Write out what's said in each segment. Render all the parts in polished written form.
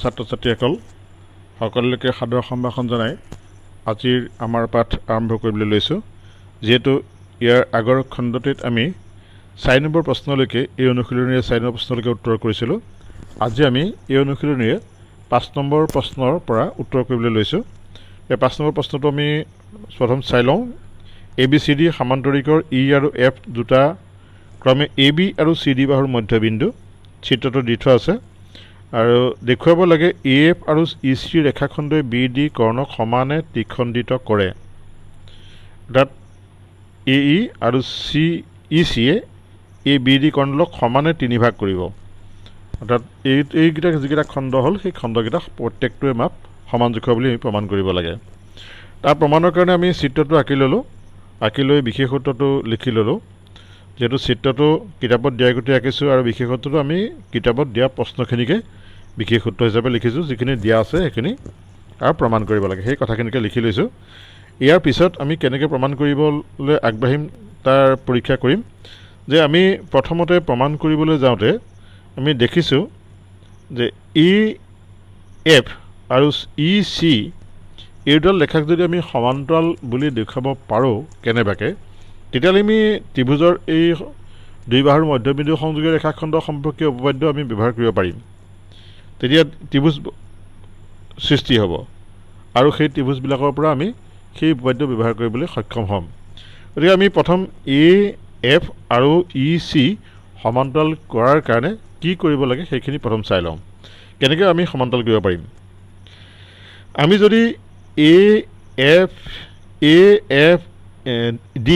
ছাত্ৰ ছাত্ৰীসকল সকলোকে সাদৰ সম্ভাষণ জনাই আজিৰ আমাৰ পাঠ আৰম্ভ কৰিবলৈ লৈছোঁ। যেহেতু ইয়াৰ আগৰ খণ্ডটিত আমি 4 নম্বৰ প্ৰশ্নলৈকে এই অনুশীলনীৰে 4 নম্বৰ প্ৰশ্নলৈকে উত্তৰ কৰিছিলোঁ। আজি আমি এই অনুশীলনীৰে 5 নম্বৰ প্ৰশ্নৰ পৰা উত্তৰ কৰিবলৈ লৈছোঁ। এই 5 নম্বৰ প্ৰশ্নটো আমি প্ৰথম চাই লওঁ। ABCD সমান্তৰিকৰ E আৰু F দুটা ক্ৰমে AB আৰু CD বাহুৰ মধ্যবিন্দু চিত্ৰটো দি থোৱা আছে আৰু দেখুৱাব লাগে AF আৰু EC ৰেখাখণ্ডই BD কৰ্ণক সমানে ত্ৰিখণ্ডিত কৰে। অৰ্থাৎ AE আৰু ECয়ে এই BD কৰ্ণক সমানে 3 ভাগ কৰিব। অৰ্থাৎ এইকেইটা যিকেইটা খণ্ড হ'ল সেই খণ্ডকেইটা প্ৰত্যেকটোৱে মাপ সমান জোখৰ বুলি আমি প্ৰমাণ কৰিব লাগে। তাৰ প্ৰমাণৰ কাৰণে আমি চিত্ৰটো আঁকি ল'লোঁ। আঁকি লৈ বিশেষ সূত্ৰটো লিখি ল'লোঁ। যেহেতু চিত্ৰটো কিতাপত দিয়াৰ গতি আঁকিছোঁ আৰু বিশেষ সূত্ৰটো আমি কিতাপত দিয়া প্ৰশ্নখিনিকে বিশেষ সূত্ৰ হিচাপে লিখিছোঁ। যিখিনি দিয়া আছে সেইখিনি আৰু প্ৰমাণ কৰিব লাগে সেই কথাখিনিকে লিখি লৈছোঁ। ইয়াৰ পিছত আমি কেনেকৈ প্ৰমাণ কৰিবলৈ আগবাঢ়িম তাৰ পৰীক্ষা কৰিম। যে আমি প্ৰথমতে প্ৰমাণ কৰিবলৈ যাওঁতে আমি দেখিছোঁ যে EF আৰু EC এই দুডাল ৰেখাক যদি আমি সমান্তৰাল বুলি দেখুৱাব পাৰোঁ কেনেবাকৈ, তেতিয়াহ'লে আমি ত্ৰিভুজৰ এই দুই বাহুৰ মধ্যবিন্দু সংযোগী ৰেখাখণ্ড সম্পৰ্কীয় উপপাদ্য আমি ব্যৱহাৰ কৰিব পাৰিম। তেতিয়া ত্ৰিভুজ সৃষ্টি হ'ব আৰু সেই ত্ৰিভুজবিলাকৰ পৰা আমি সেই উপপাদ্য ব্যৱহাৰ কৰিবলৈ সক্ষম হ'ম। গতিকে আমি প্ৰথম AF আৰু EC সমান্তৰাল কৰাৰ কাৰণে কি কৰিব লাগে সেইখিনি প্ৰথম চাই লওঁ। কেনেকৈ আমি সমান্তৰাল কৰিব পাৰিম। আমি যদি AFD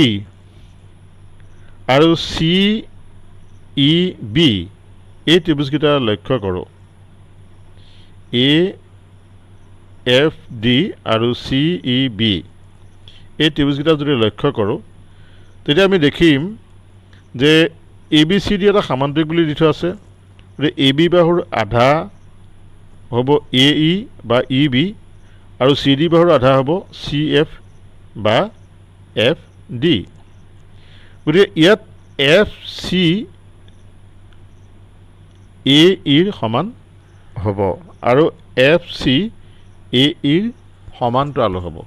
আৰু CEB এই ত্ৰিভুজকেইটা লক্ষ্য কৰোঁ। AFD আৰু CEB এই ত্ৰিভুজকেইটা যদি লক্ষ্য কৰোঁ তেতিয়া আমি দেখিম যে ABCD এটা সামান্তৰিক বুলি দি থোৱা আছে। গতিকে AB বাহুৰ আধা হ'ব AE বা EB আৰু CD বাহুৰ আধা হ'ব CF বা FD। গতিকে ইয়াত FCAEৰ সমান হ'ব আৰু FCAEৰ সমান্তৰাল হ'ব।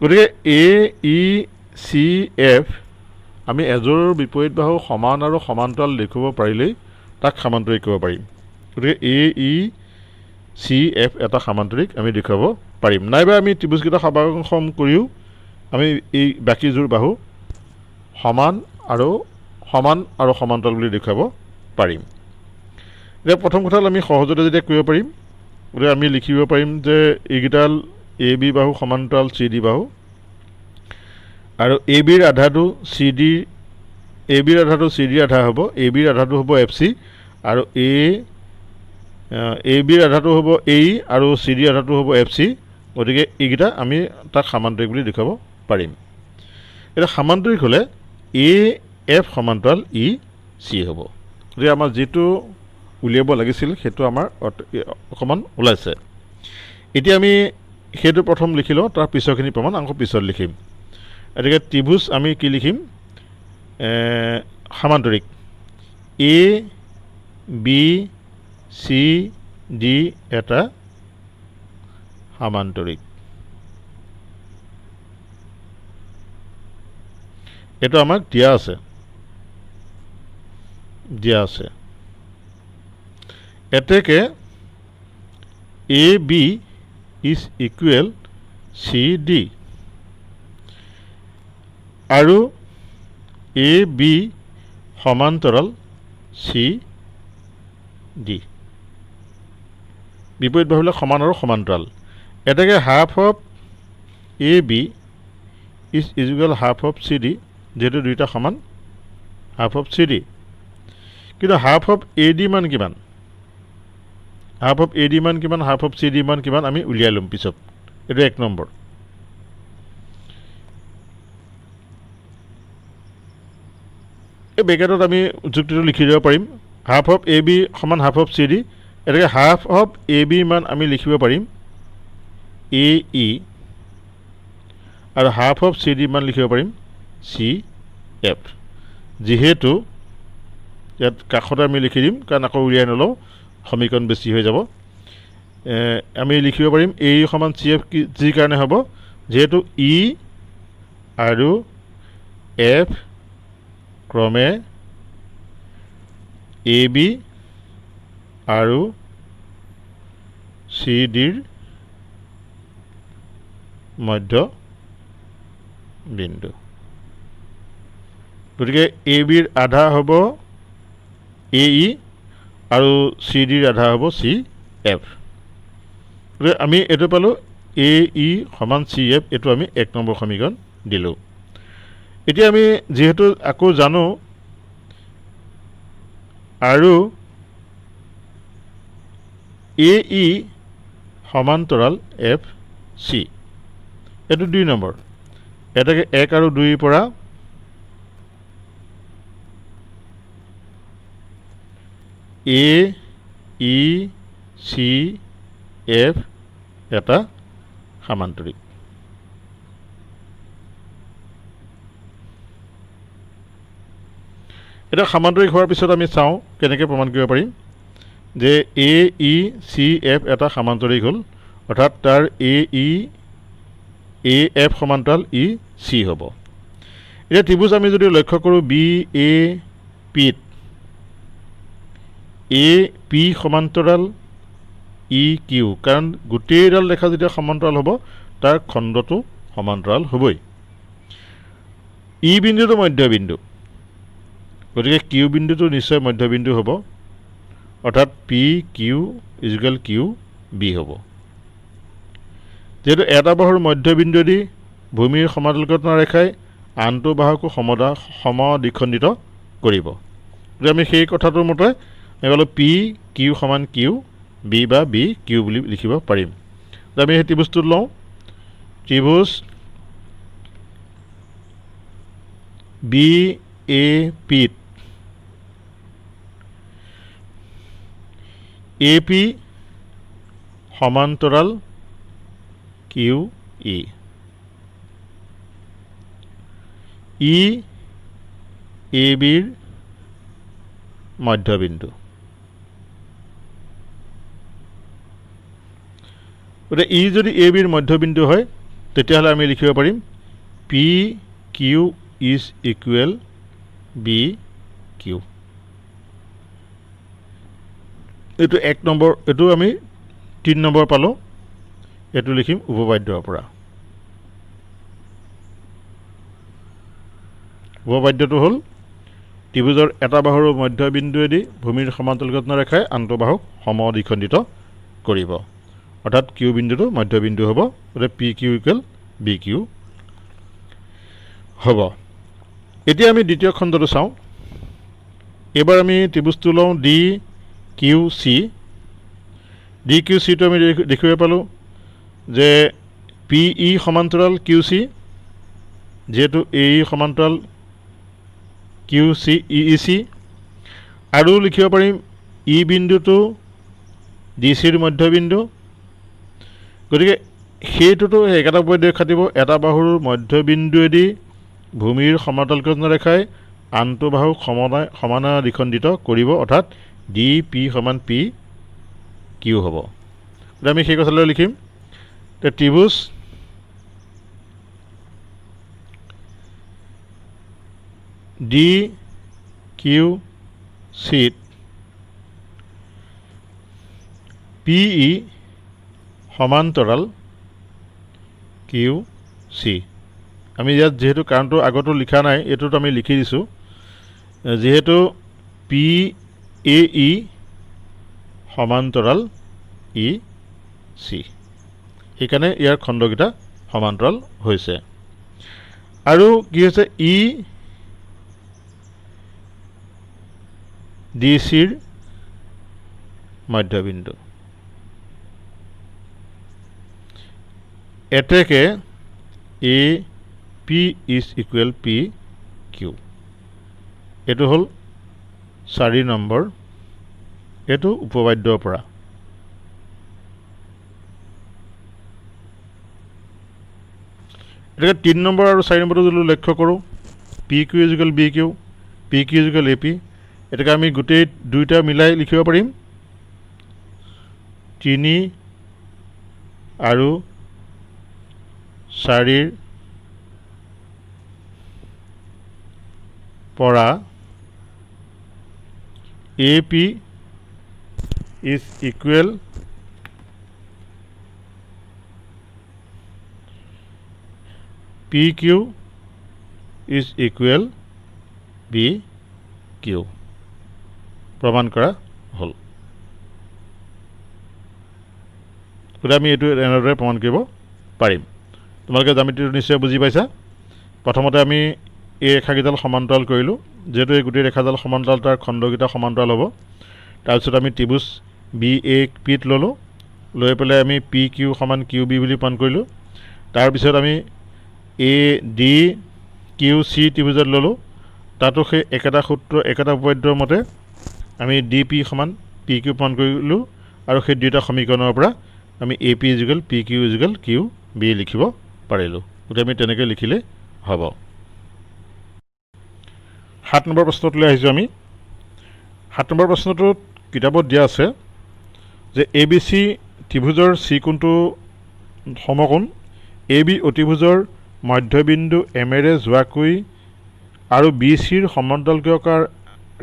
গতিকে AECF আমি এযোৰ বিপৰীত বাহু সমান আৰু সমান্তৰাল দেখুৱাব পাৰিলেই তাক সামান্তৰিক কৰিব পাৰিম। গতিকে AECF এটা সামান্তৰিক আমি দেখুৱাব পাৰিম। নাইবা আমি ত্ৰিভুজকেইটা সমাগম কৰিও আমি এই বাকীযোৰ বাহু সমান আৰু সমান্তৰাল বুলি দেখুৱাব পাৰিম। এতিয়া প্ৰথম কথা হ'ল আমি সহজতে যেতিয়া কৰিব পাৰিম, গতিকে আমি লিখিব পাৰিম যে এইকেইডাল AB বাহু সমান্তৰাল CD বাহু আৰু ABৰ আধাটো CDৰ আধা হ'ব। ABৰ আধাটো হ'ব FC আৰু ABৰ আধাটো হ'ব AE আৰু CDৰ আধাটো হ'ব FC। গতিকে এইকেইটা আমি তাক সামান্তৰিক বুলি দেখুৱাব পাৰিম। এতিয়া সামান্তৰিক হ'লে AF সমান্তৰাল EC হ'ব। গতিকে আমাৰ যিটো উলিয়াব লাগিছিল সেইটো আমাৰ অকণমান ওলাইছে। এতিয়া আমি সেইটো প্ৰথম লিখি লওঁ, তাৰ পিছৰখিনি প্ৰমাণ আকৌ পিছত লিখিম। গতিকে ত্ৰিভুজ আমি কি লিখিম, সামান্তৰিক ABCD এটা সামান্তৰিক। এইটো আমাক দিয়া আছে। এতেকে AB is equal CD আৰু AB সমান্তৰাল CD। বিপৰীত বাহুবিলাক সমান আৰু সমান্তৰাল। এতেকে half of AB is equal half of CD, যেহেতু দুইটা সমান হাফ অফ CD। কিন্তু হাফ অফ AD মান কিমান, হাফ অফ AD মান কিমান, হাফ অফ CD মান কিমান আমি উলিয়াই ল'ম পিছত। এইটো 1 নম্বৰ। এই ব্ৰেকেটত আমি যুক্তিটো লিখি দিব পাৰিম। হাফ অফ AB সমান হাফ অফ CD। এতেকে হাফ অফ AB মান আমি লিখিব পাৰিম AE আৰু হাফ অফ CD মান লিখিব পাৰিম CF। যেহেতু ইয়াত কাষতে আমি লিখি দিম কাৰণ আকৌ উলিয়াই নলওঁ, সমীকৰণ বেছি হৈ যাব। আমি লিখিব পাৰিম এ ই সমান চি এফ যি কাৰণে হ'ব যেহেতু ই আৰু এফ ক্ৰমে এ বি আৰু চি ডিৰ মধ্য বিন্দু গতিকে এ বিৰ আধা হ'ব এ ই আৰু চি ডিৰ আধা হ'ব চি এফ গতিকে আমি এইটো পালোঁ এ ই সমান চি এফ এইটো আমি 1 নম্বৰ সমীকৰণ দিলোঁ এতিয়া আমি যেহেতু আকৌ জানো আৰু এ ই সমান্তৰাল এফ চি এইটো 2 নম্বৰ এটাকে 1 আৰু 2 পৰা এ ই চি এফ এটা সামান্তৰিক এটা সামান্তৰিক হোৱাৰ পিছত আমি চাওঁ কেনেকৈ প্ৰমাণ কৰিব পাৰিম যে এ ই চি এফ এটা সামান্তৰিক হ'ল অৰ্থাৎ তাৰ এ এফ সমান্তৰাল ই চি হ'ব এতিয়া ত্ৰিভুজ আমি যদি লক্ষ্য কৰোঁ বি এ পিত এ পি সমান্তৰাল ই কিউ কাৰণ গোটেইডাল ৰেখা যেতিয়া সমান্তৰাল হ'ব তাৰ খণ্ডটো সমান্তৰাল হ'বই ই বিন্দুটো মধ্যবিন্দু গতিকে কিউ বিন্দুটো নিশ্চয় মধ্যবিন্দু হ'ব অৰ্থাৎ P Q is equal Q B হ'ব যেহেতু এটা বাহুৰ মধ্যবিন্দুৱেদি ভূমিৰ সমান্তৰালকৰণ ৰেখাই আনটো বাহুকো সমদ্বিখণ্ডিত কৰিব গতিকে আমি সেই কথাটোৰ মতে আমি ক'লোঁ পি কিউ সমান কিউ বি বা বি কিউ বুলি লিখিব পাৰিম আমি সেই ত্ৰিভুজটো লওঁ ত্ৰিভুজ বি এ পিত এ পি সমান্তৰাল কিউ ই এ বিৰ মধ্যবিন্দু গতিকে ই যদি এ বিৰ মধ্যবিন্দু হয় তেতিয়াহ'লে আমি লিখিব পাৰিম P Q is equal B Q এইটো 1 নম্বৰ এইটো আমি 3 নম্বৰ পালোঁ এইটো লিখিম উপবাদ্যৰ পৰা উপবাদ্যটো হ'ল ত্ৰিভুজৰ এটা বাহুৰ মধ্যবিন্দুৱেদি ভূমিৰ সমান্তৰালকৰণ ৰেখাই আনটো বাহুক সমদ্বিখণ্ডিত কৰিব অৰ্থাৎ কিউ বিন্দুটো মধ্যবিন্দু হ'ব গতিকে P Q equal B Q হ'ব এতিয়া আমি দ্বিতীয় খণ্ডটো চাওঁ এইবাৰ আমি ত্ৰিভুজটো লওঁ ডি কিউ চিটো আমি দেখিব পালোঁ যে পি ই সমান্তৰাল কিউ চি যেহেতু এ ই সমান্তৰাল কিউ চি ই চি আৰু লিখিব পাৰিম ই বিন্দুটো ডি চিৰ মধ্যবিন্দু গতিকে সেইটোতো একেটা পদ্ধতি খাটিব এটা বাহুৰ মধ্যবিন্দুৱেদি ভূমিৰ সমান্তৰালকৰণ ৰেখাই আনটো বাহুক সমাদ্বিখণ্ডিত কৰিব অৰ্থাৎ ডি পি সমান পি কিউ হ'ব গতিকে আমি সেই কথালৈ লিখিম ত্ৰিভুজ ডি কিউ চিত পি ই সমান্তৰাল কিউ চি আমি ইয়াত যেহেতু কাৰণটো আগতো লিখা নাই এইটোত আমি লিখি দিছোঁ যেহেতু পি এ ই সমান্তৰাল ই চি সেইকাৰণে ইয়াৰ খণ্ডকেইটা সমান্তৰাল হৈছে আৰু কি হৈছে ই ডি চিৰ মধ্যবিন্দু এতেকে A P is equal P Q এইটো হ'ল 4 নম্বৰ এইটো উপবাদ্যৰ পৰা এটাকে 3 নম্বৰ আৰু 4 নম্বৰটো যদি লক্ষ্য কৰোঁ P Q is equal B Q P Q is equal A P এটাকে আমি গোটেই দুইটা মিলাই লিখিব পাৰিম 3 আৰু 4ৰ পৰা AP is equal PQ is equal BQ প্ৰমাণ কৰা হ'ল। গতিকে আমি এইটো এনেদৰে প্ৰমাণ কৰিব পাৰিম। তোমালোকে জ্যামিতিটো নিশ্চয় বুজি পাইছা। প্ৰথমতে আমি এই ৰেখাকেইডাল সমান্তৰাল কৰিলোঁ। যেহেতু এই গোটেই ৰেখাডাল সমান্তৰাল, তাৰ খণ্ডকেইটা সমান্তৰাল হ'ব। তাৰপিছত আমি ত্ৰিভুজ BAPত ল'লোঁ, লৈ পেলাই আমি PQ সমান QB বুলি প্ৰমাণ কৰিলোঁ। তাৰপিছত আমি ADQC ত্ৰিভুজত ল'লোঁ, তাতো সেই একেটা সূত্ৰ একেটা উপপাদ্যৰ মতে আমি DP সমান PQ প্ৰমাণ কৰিলোঁ, আৰু সেই দুয়োটা সমীকৰণৰ পৰা আমি AP = PQ = QB লিখিব পাৰিলোঁ। গতিকে আমি তেনেকৈ লিখিলে হ'ব। 7 নম্বৰ প্ৰশ্নটোলৈ আহিছোঁ আমি। 7 নম্বৰ প্ৰশ্নটোত কিতাপত দিয়া আছে যে ABC ত্ৰিভুজৰ C কোণটো সমকোণ AB অতিভুজৰ মধ্যবিন্দু Mৰে যোৱাকৈ আৰু BCৰ সমান্তৰালকাৰ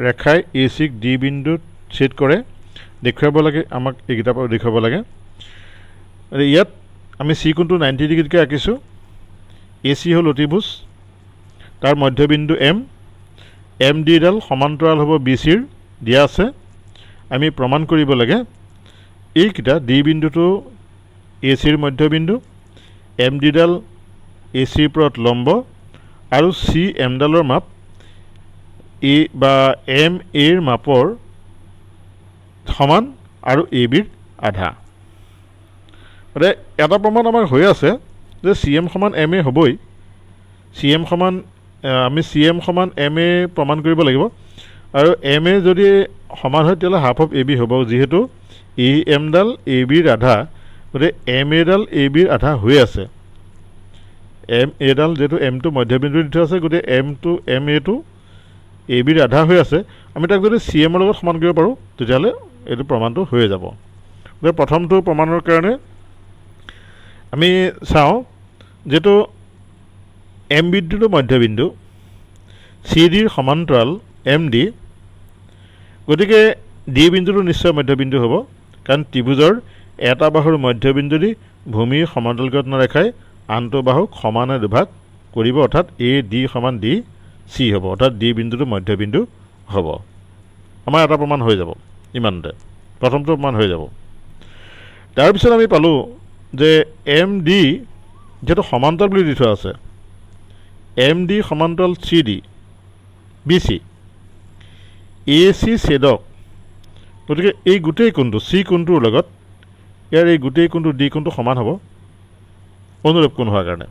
ৰেখাই ACক D বিন্দুত ছেদ কৰে দেখুৱাব লাগে। আমাক এই কিতাপত দেখুৱাব লাগে। ইয়াত আমি C কোণটো 90 ডিগ্ৰীতকৈ আঁকিছোঁ। AC হ'ল অতিভুজ, তাৰ মধ্যবিন্দু MDডাল সমান্তৰাল হ'ব BCৰ দিয়া আছে। আমি প্ৰমাণ কৰিব লাগে এইকেইটা D বিন্দুটো ACৰ মধ্যবিন্দু, MDডাল ACৰ ওপৰত লম্ব, আৰু CMডালৰ মাপ A বা MAৰ মাপৰ সমান আৰু ABৰ আধা। গতিকে এটা প্ৰমাণ আমাৰ হৈ আছে যে CM সমান MA হ'বই। আমি CM সমান MA প্ৰমাণ কৰিব লাগিব, আৰু MA যদি সমান হয় তেতিয়াহ'লে হাফ অফ AB হ'ব, যিহেতু Mডাল ABৰ আধা। গতিকে MAডাল ABৰ আধা হৈ আছে। MAডাল যিহেতু Mটো মধ্যবিন্দু দি থোৱা আছে, গতিকে MAটো ABৰ আধা হৈ আছে। আমি তাক যদি CMৰ লগত সমান কৰিব পাৰোঁ তেতিয়াহ'লে এইটো প্ৰমাণটো হৈয়ে যাব। গতিকে প্ৰথমটো প্ৰমাণৰ কাৰণে আমি চাওঁ, যিহেতু M বিন্দুটো মধ্যবিন্দু, CDৰ সমান্তৰাল MD, গতিকে D বিন্দুটো নিশ্চয় মধ্যবিন্দু হ'ব, কাৰণ ত্ৰিভুজৰ এটা বাহুৰ মধ্যবিন্দু দি ভূমিৰ সমান্তৰালকৰণ ৰেখাই আনটো বাহুক সমানে দুভাগ কৰিব, অৰ্থাৎ AD সমান DC হ'ব, অৰ্থাৎ D বিন্দুটো মধ্যবিন্দু হ'ব। আমাৰ এটা প্ৰমাণ হৈ যাব ইমানতে, প্ৰথমটো প্ৰমাণ হৈ যাব। তাৰপিছত আমি পালোঁ যে MD যিহেতু সমান্তৰাল বুলি দি থোৱা আছে, MD সমান্তৰাল CD BC AC ছেদক, গতিকে এই গোটেই কোণটো C কোণটোৰ লগত ইয়াৰ এই গোটেই কোণটো D কোণটো সমান হ'ব অনুৰূপ কোণ হোৱাৰ কাৰণে।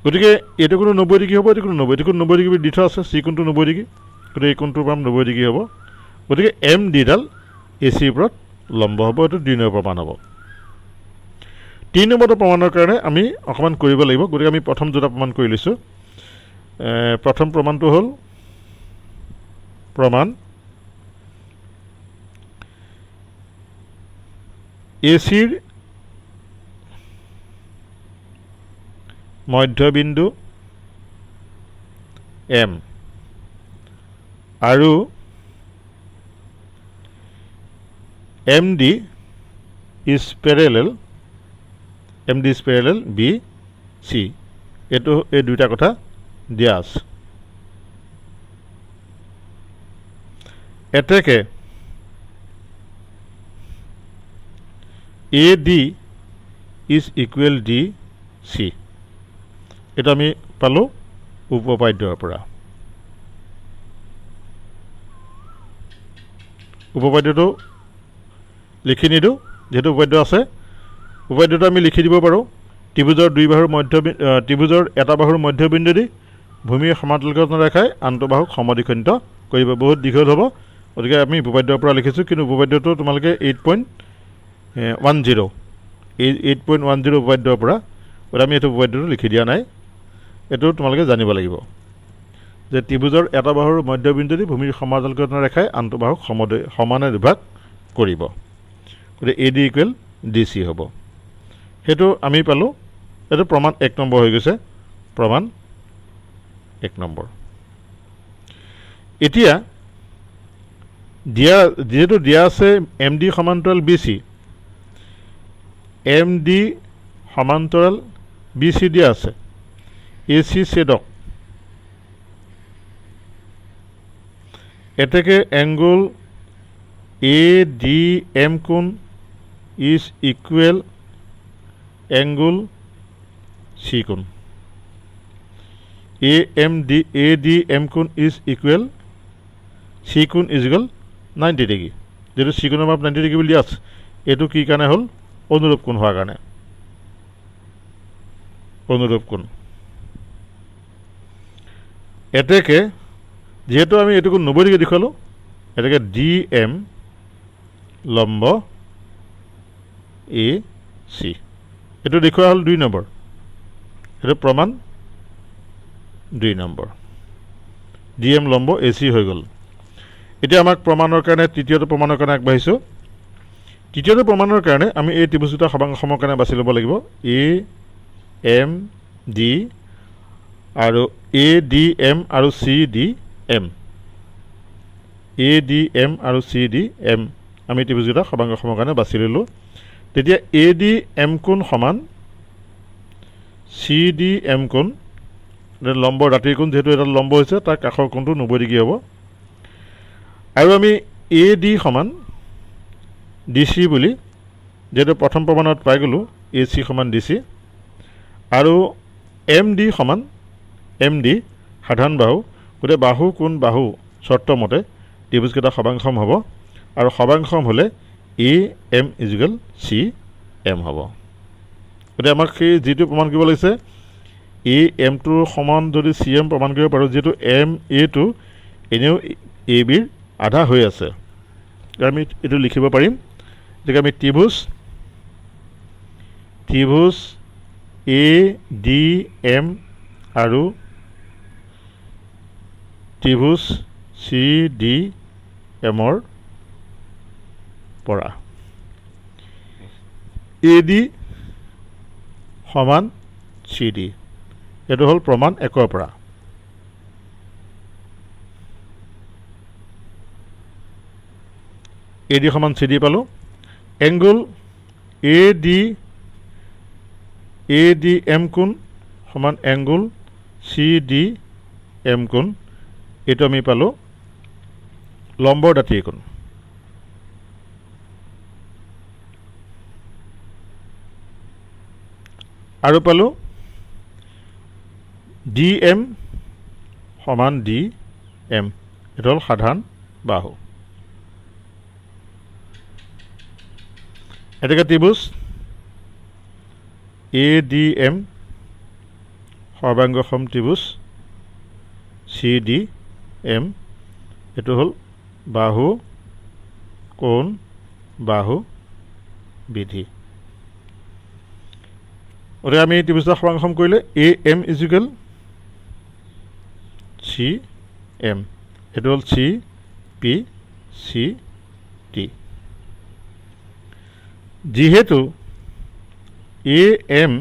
গতিকে এইটো কোণটো 90 ডিগ্ৰী হ'ব, এইটো কোণটো 90 ডিগ্ৰী দি থোৱা আছে, C কোণটো 90 ডিগ্ৰী, গতিকে এই কোণটোৰ পৰা 90 ডিগ্ৰী হ'ব। গতিকে MDডাল ACৰ ওপৰত লম্ব হ'ব। এইটো 2 নম্বৰ প্ৰমাণ হ'ব। 3 নম্বৰটো প্ৰমাণৰ কাৰণে আমি অকণমান কৰিব লাগিব। গতিকে আমি প্ৰথম দুটা প্ৰমাণ কৰি লৈছোঁ। প্ৰথম প্ৰমাণটো হ'ল প্ৰমাণ ACৰ মধ্যবিন্দু M আৰু MD is parallel BC, এইটো এই দুইটা কথা দিয়া আছে। এতেকে AD is equal DC, এইটো আমি পালোঁ উপপাদ্যৰ পৰা। উপপাদ্যটো লিখি নিদিওঁ, যিহেতু উপপাদ্য আছে। উপপাদ্যটো আমি লিখি দিব পাৰোঁ। ত্ৰিভুজৰ এটা বাহুৰ মধ্যবিন্দু দি ভূমিৰ সমান্তৰালকৰণ ৰেখাই আনটো বাহুক সমদ্বিখণ্ডিত কৰিব। বহুত দীঘল হ'ব, গতিকে আমি উপপাদ্যৰ পৰা লিখিছোঁ, কিন্তু উপপাদ্যটো তোমালোকে 8.10 উপপাদ্যৰ পৰা, আমি এইটো উপপাদ্যটো লিখি দিয়া নাই। এইটো তোমালোকে জানিব লাগিব যে ত্ৰিভুজৰ এটা বাহুৰ মধ্যবিন্দু দি ভূমিৰ সমান্তৰালকৰণ ৰেখাই আনটো বাহুক সমানে দুভাগ কৰিব। গতিকে AD = DC হ'ব। সেইটো আমি পালোঁ এইটো প্ৰমাণ 1 নম্বৰ হৈ গৈছে প্ৰমাণ 1 নম্বৰ এতিয়া যেহেতু দিয়া আছে MD সমান্তৰাল BC MD সমান্তৰাল BC দিয়া আছে AC ছেদক এতেকে এংগল ADM কোণ is equal angle C কোণ ADM কোণ is equal C কোণ is equal 90 ডিগ্ৰী যেটো C কোণৰ মাপ 90 ডিগ্ৰী বুলি দিয়া আছে এটো কি কাৰণে হল অনুৰূপ কোণ হোৱাৰ কাৰণে অনুৰূপ কোণ এতেকে যেহেতু আমি এটুকু 90 ডিগ্ৰী দেখালো এতেকে DM লম্ব AC এটো দেখুৱা হল 2 নম্বৰ এটো প্ৰমাণ 2 নম্বৰ DM লম্ব AC হৈ গল এতিয়া আমাক প্ৰমাণৰ কাৰণে তৃতীয়টো প্ৰমাণৰ কাৰণে আগবাঢ়িছো তৃতীয়টো প্ৰমাণৰ কাৰণে আমি এই ত্ৰিভুজটা সমাংগসমৰ কাৰণে বাছি ল'ব লাগিব AMD আৰু ADM আৰু CDM ADM আৰু CDM আমি ত্ৰিভুজটা সমাংগসমৰ কাৰণে বাছি ললো তেতিয়া ADM কোণ সমান CDM কোণ লম্ব দাঁতিৰ কোণ যেহেতু এটা লম্ব হৈছে তাৰ কাষৰ কোণটো 90 ডিগ্ৰী হ'ব আৰু আমি AD সমান DC বুলি যেটো প্ৰথম প্ৰমাণত পাই গলো AC সমান DC আৰু MD সমান MD সাধাৰণ বাহু গতে বাহু কোণ বাহু শৰ্ত মতে ত্ৰিভুজকেইটা সমাংগসম হ'ব আৰু সমাংগসম হলে AM = CM হ'ব গতে আমাক সেই যেটো প্ৰমাণ কৰিব লাগিছে AM টোৰ সমান যদি CM প্ৰমাণ কৰিব পাৰো যেটো MA টো এনেও AB ৰ আধা হৈ আছে আমি এটো লিখিব পাৰিম যে আমি ত্ৰিভুজ ADM আৰু ত্ৰিভুজ CDM ৰ পৰা AD সমান CD এটো হল প্ৰমাণ 1 ৰ পৰা AD সমান CD পালো এংগল ADM কোণ সমান এংগল CDM কোণ এটো আমি পালো লম্ব দাঁতিৰ কোণ আৰু পালো DM সমান DM এটো হল সাধাৰণ বাহু এটাকে ত্ৰিভুজ ADM সৰ্বাংগসম ত্ৰিভুজ CDM এটো হল বাহু কোণ বাহু বিধি ওৰে আমি ত্ৰিভুজটা সমাংগসম কৰিলে AM = CM এটো হল CPCD যেহেতু AM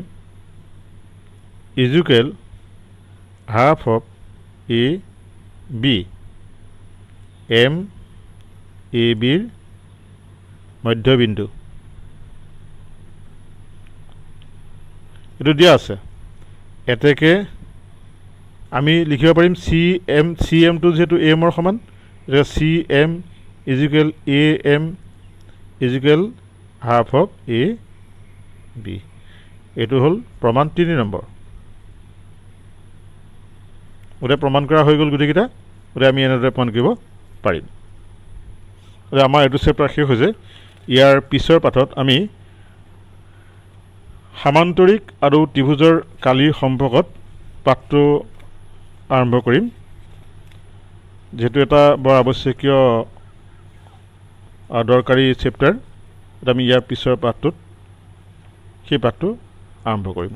= half of AB AB ৰ মধ্যবিন্দু এটো দিয়া আছে এতেকে আমি লিখিব পাৰিম CM টো যেটো AM ৰ সমান এটা CM = AM = half of AB এটো হল প্ৰমাণ 3 নম্বৰ ওৰে প্ৰমাণ কৰা হৈ গল গুটিকিটা ওৰে আমি এনেদৰে প্ৰমাণ কৰিব পাৰিম ওৰে আমাৰ এটো চেপ্টাৰ শেষ হৈছে ইয়াৰ পিছৰ পাঠত আমি সামান্তৰিক আৰু ত্ৰিভুজৰ কালিৰ সম্পৰ্কত পাঠটো আৰম্ভ কৰিম যেহেতু এটা বৰ আৱশ্যকীয় দৰকাৰী চেপ্টাৰ আমি ইয়াৰ পিছৰ পাঠটোত সেই পাঠটো আৰম্ভ কৰিম